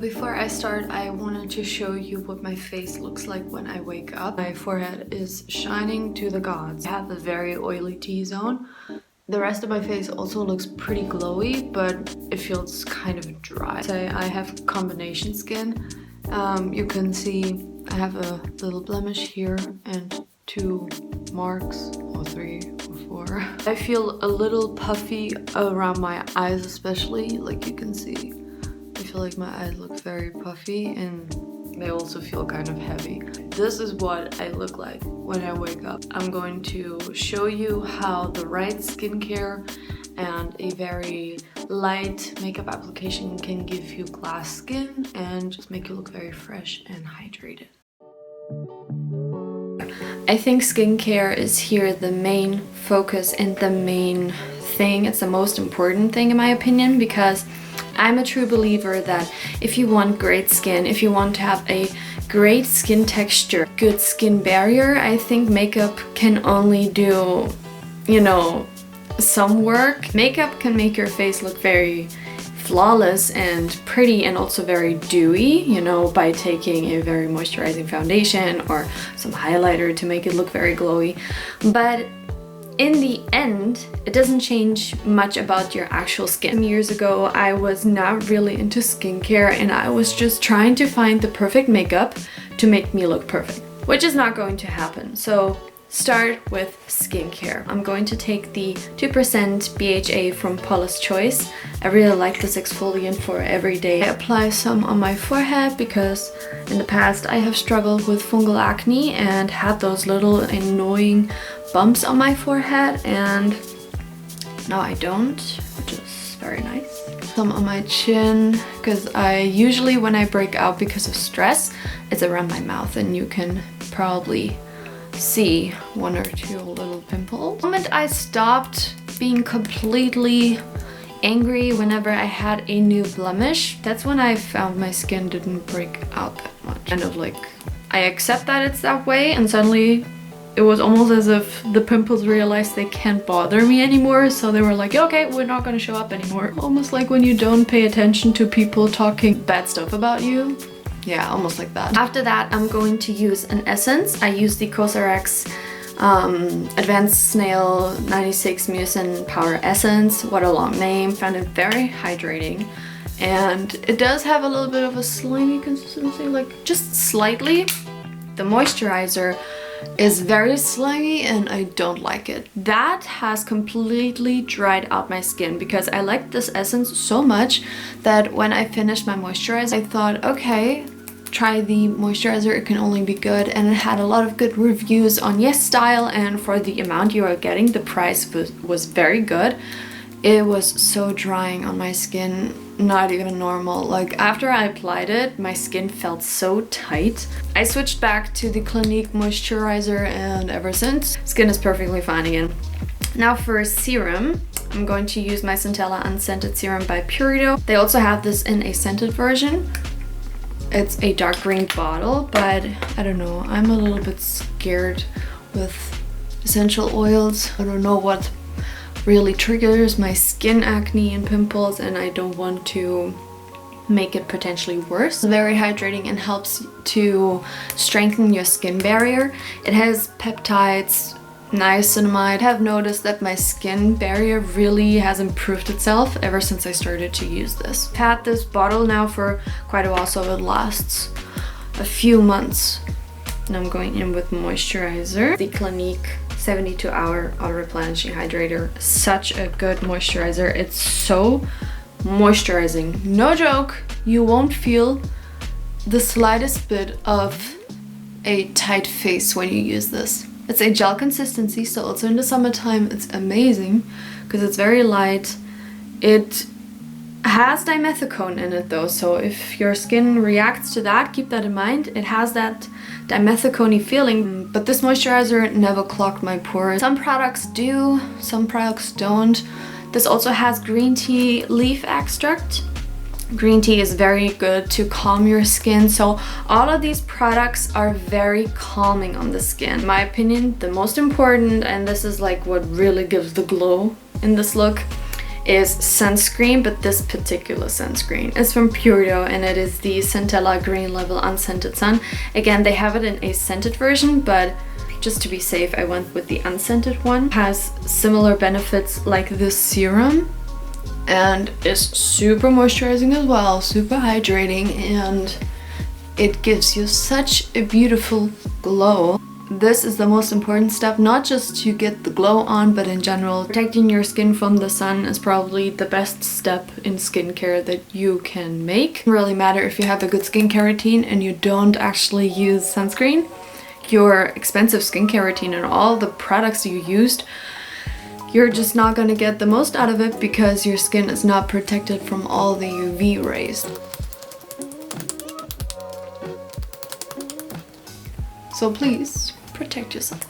before I start, I wanted to show you what my face looks like when I wake up. My forehead is shining to the gods. I have a very oily T-zone. The rest of my face also looks pretty glowy, but it feels kind of dry. So I have combination skin. You can see I have a little blemish here and 2 marks, or 3 or 4. I feel a little puffy around my eyes especially, like you can see. I feel like my eyes look very puffy and they also feel kind of heavy. This is what I look like when I wake up. I'm going to show you how the right skincare and a very light makeup application can give you glass skin and just make you look very fresh and hydrated. I think skincare is here the main focus and the main thing. It's the most important thing in my opinion, because I'm a true believer that if you want great skin, if you want to have a great skin texture, good skin barrier, I think makeup can only do, you know, some work. Makeup can make your face look very flawless and pretty and also very dewy, you know, by taking a very moisturizing foundation or some highlighter to make it look very glowy. But in the end, it doesn't change much about your actual skin. Some years ago, I was not really into skincare and I was just trying to find the perfect makeup to make me look perfect, which is not going to happen. So start with skincare. I'm going to take the 2% BHA from Paula's Choice. I really like this exfoliant for every day. I apply some on my forehead because in the past I have struggled with fungal acne and had those little annoying bumps on my forehead, and now I don't, which is very nice. Some on my chin, because I usually when I break out because of stress, it's around my mouth, and you can probably see 1 or 2 little pimples. The moment I stopped being completely angry whenever I had a new blemish, that's when I found my skin didn't break out that much. Kind of like, I accept that it's that way, and suddenly it was almost as if the pimples realized they can't bother me anymore, so they were like, okay, we're not gonna show up anymore. Almost like when you don't pay attention to people talking bad stuff about you. Yeah, almost like that. After that, I'm going to use an essence. I use the COSRX Advanced Snail 96 Mucin Power Essence. What a long name. Found it very hydrating. And it does have a little bit of a slimy consistency, like just slightly. The moisturizer is very slimy and I don't like it. That has completely dried out my skin because I liked this essence so much that when I finished my moisturizer, I thought, okay, try the moisturizer, it can only be good. And it had a lot of good reviews on YesStyle, and for the amount you are getting, the price was very good. It was so drying on my skin, not even normal. Like after I applied it, my skin felt so tight. I switched back to the Clinique moisturizer and ever since, skin is perfectly fine again. Now for serum, I'm going to use my Centella Unscented Serum by Purito. They also have this in a scented version. It's a dark green bottle, but I don't know, I'm a little bit scared with essential oils. I don't know what really triggers my skin acne and pimples, and I don't want to make it potentially worse. It's very hydrating and helps to strengthen your skin barrier. It has peptides, niacinamide. I have noticed that my skin barrier really has improved itself ever since I started to use this. I've had this bottle now for quite a while, so it lasts a few months. And I'm going in with moisturizer. The Clinique 72-hour Auto-replenishing Hydrator. Such a good moisturizer. It's so moisturizing. No joke, you won't feel the slightest bit of a tight face when you use this. It's a gel consistency, so also in the summertime it's amazing because it's very light. It has dimethicone in it though, so if your skin reacts to that, keep that in mind. It has that dimethicone-y feeling, but this moisturizer never clogged my pores. Some products do, some products don't. This also has green tea leaf extract. Green tea is very good to calm your skin, so all of these products are very calming on the skin. In my opinion, the most important, and this is like what really gives the glow in this look, is sunscreen, but this particular sunscreen is from Purito and it is the Centella Green Level Unscented Sun. Again, they have it in a scented version, but just to be safe, I went with the unscented one. It has similar benefits like this serum and is super moisturizing as well, super hydrating, and it gives you such a beautiful glow. This is the most important step, not just to get the glow on, but in general. Protecting your skin from the sun is probably the best step in skincare that you can make. It doesn't really matter if you have a good skincare routine and you don't actually use sunscreen. Your expensive skincare routine and all the products you used, you're just not gonna get the most out of it because your skin is not protected from all the UV rays. So please, protect yourself.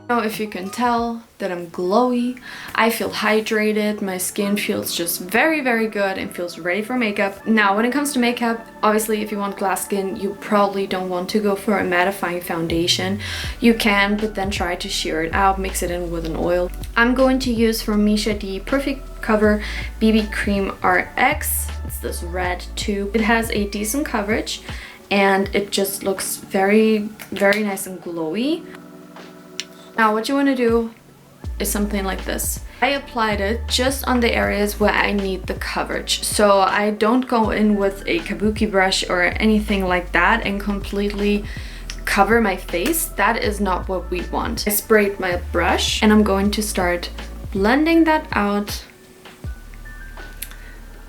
Now, if you can tell that I'm glowy, I feel hydrated, my skin feels just very, very good and feels ready for makeup. Now, when it comes to makeup, obviously if you want glass skin, you probably don't want to go for a mattifying foundation. You can, but then try to sheer it out, mix it in with an oil. I'm going to use from Missha the Perfect Cover BB Cream RX. It's this red tube. It has a decent coverage and it just looks very, very nice and glowy. Now what you want to do is something like this. I applied it just on the areas where I need the coverage. So I don't go in with a kabuki brush or anything like that and completely cover my face. That is not what we want. I sprayed my brush and I'm going to start blending that out.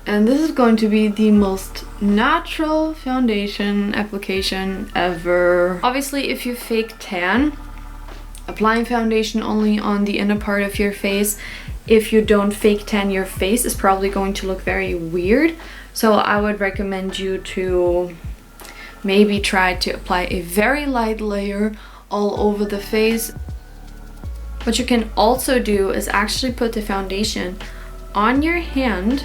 And this is going to be the most natural foundation application ever. Obviously, if you fake tan, applying foundation only on the inner part of your face, if you don't fake tan your face, is probably going to look very weird. So I would recommend you to maybe try to apply a very light layer all over the face. What you can also do is actually put the foundation on your hand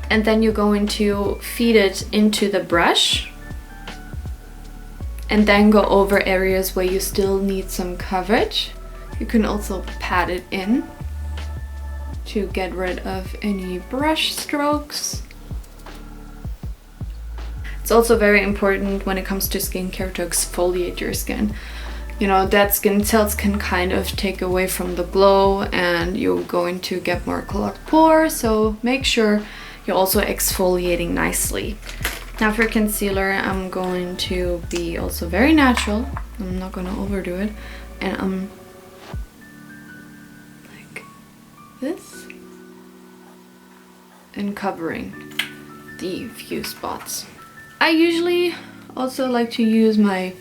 and then you're going to feed it into the brush and then go over areas where you still need some coverage. You can also pat it in to get rid of any brush strokes. It's also very important when it comes to skincare to exfoliate your skin. You know, dead skin cells can kind of take away from the glow and you're going to get more clogged pores, so make sure you're also exfoliating nicely. Now for concealer, I'm going to be also very natural. I'm not going to overdo it. And I'm like this. And covering the few spots. I usually also like to use my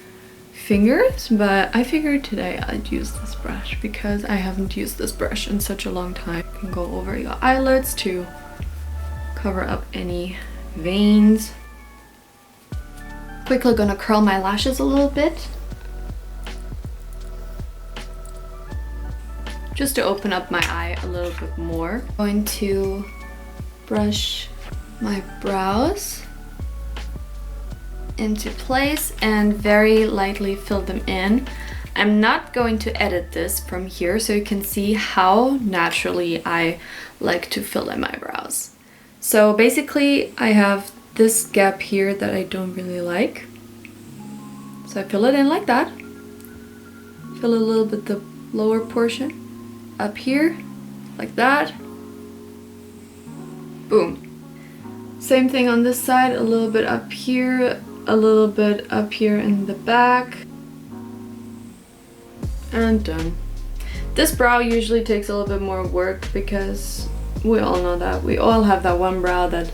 fingers, but I figured today I'd use this brush because I haven't used this brush in such a long time. You can go over your eyelids to cover up any veins. Quickly gonna curl my lashes a little bit just to open up my eye a little bit more. Going to brush my brows into place and very lightly fill them in. I'm not going to edit this from here so you can see how naturally I like to fill in my brows. So basically I have this gap here that I don't really like. So I fill it in like that. Fill a little bit the lower portion up here, like that. Boom. Same thing on this side, a little bit up here, a little bit up here in the back. And done. This brow usually takes a little bit more work because we all know that. We all have that one brow that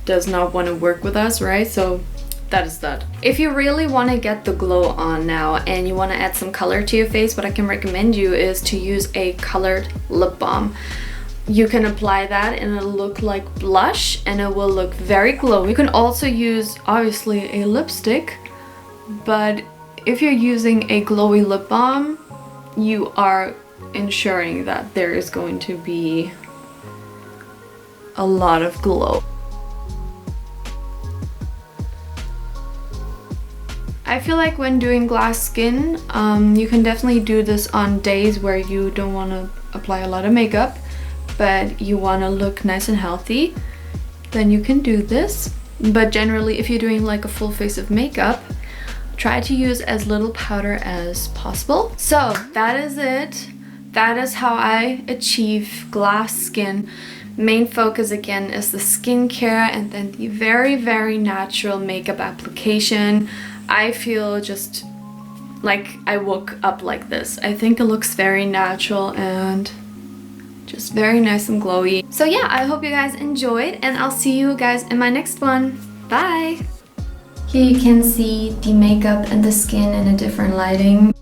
does not want to work with us, right? So that is that. If you really want to get the glow on now and you want to add some color to your face, what I can recommend you is to use a colored lip balm. You can apply that and it'll look like blush and it will look very glowy. You can also use obviously a lipstick, but if you're using a glowy lip balm, you are ensuring that there is going to be a lot of glow. I feel like when doing glass skin, you can definitely do this on days where you don't want to apply a lot of makeup, but you want to look nice and healthy, then you can do this. But generally, if you're doing like a full face of makeup, try to use as little powder as possible. So that is it. That is how I achieve glass skin. Main focus again is the skincare and then the very, very natural makeup application. I feel just like I woke up like this. I think it looks very natural and just very nice and glowy. So yeah, I hope you guys enjoyed, and I'll see you guys in my next one. Bye! Here you can see the makeup and the skin in a different lighting.